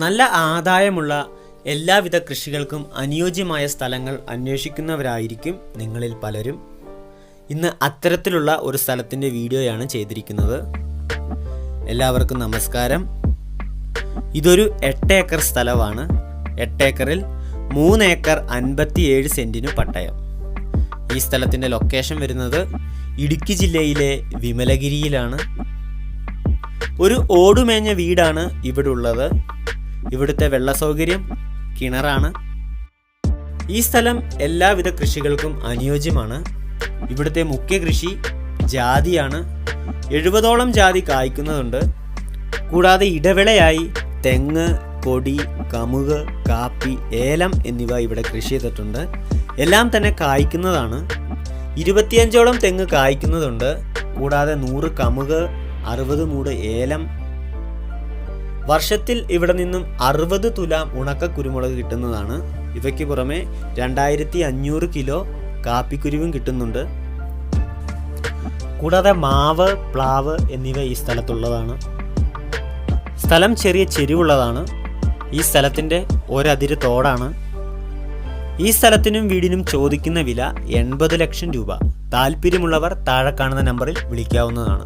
നല്ല ആദായമുള്ള എല്ലാവിധ കൃഷികൾക്കും അനുയോജ്യമായ സ്ഥലങ്ങൾ അന്വേഷിക്കുന്നവരായിരിക്കും നിങ്ങളിൽ പലരും. ഇന്ന് അത്തരത്തിലുള്ള ഒരു സ്ഥലത്തിൻ്റെ വീഡിയോയാണ് ചെയ്തിരിക്കുന്നത്. എല്ലാവർക്കും നമസ്കാരം. ഇതൊരു 8 ഏക്കർ സ്ഥലമാണ്. 8 ഏക്കറിൽ 3 ഏക്കർ 57 സെൻറ്റിന് പട്ടയം. ഈ സ്ഥലത്തിൻ്റെ ലൊക്കേഷൻ വരുന്നത് ഇടുക്കി ജില്ലയിലെ വിമലഗിരിയിലാണ്. ഒരു ഓടുമേഞ്ഞ വീടാണ് ഇവിടെ ഉള്ളത്. ഇവിടുത്തെ വെള്ള സൗകര്യം കിണറാണ്. ഈ സ്ഥലം എല്ലാവിധ കൃഷികൾക്കും അനുയോജ്യമാണ്. ഇവിടുത്തെ മുഖ്യ കൃഷി ജാതിയാണ്. 70ഓളം ജാതി കായ്ക്കുന്നതുണ്ട്. കൂടാതെ ഇടവേളയായി തെങ്ങ്, കൊടി, കമുക്, കാപ്പി, ഏലം എന്നിവ ഇവിടെ കൃഷി ചെയ്തിട്ടുണ്ട്. എല്ലാം തന്നെ കായ്ക്കുന്നതാണ്. 25ഓളം തെങ്ങ് കായ്ക്കുന്നതുണ്ട്. കൂടാതെ 100 കമുക്, 60 മൂട് ഏലം. വർഷത്തിൽ ഇവിടെ നിന്നും 60 തുലാം ഉണക്ക കുരുമുളക് കിട്ടുന്നതാണ്. ഇവയ്ക്ക് പുറമെ 2500 കിലോ കാപ്പിക്കുരുവും കിട്ടുന്നുണ്ട്. കൂടാതെ മാവ്, പ്ലാവ് എന്നിവ ഈ സ്ഥലത്തുള്ളതാണ്. സ്ഥലം ചെറിയ ചെരിവുള്ളതാണ്. ഈ സ്ഥലത്തിൻ്റെ ഒരതിര് തോടാണ്. ഈ സ്ഥലത്തിനും വീടിനും ചോദിക്കുന്ന വില 80 ലക്ഷം രൂപ. താല്പര്യമുള്ളവർ താഴെ കാണുന്ന നമ്പറിൽ വിളിക്കാവുന്നതാണ്.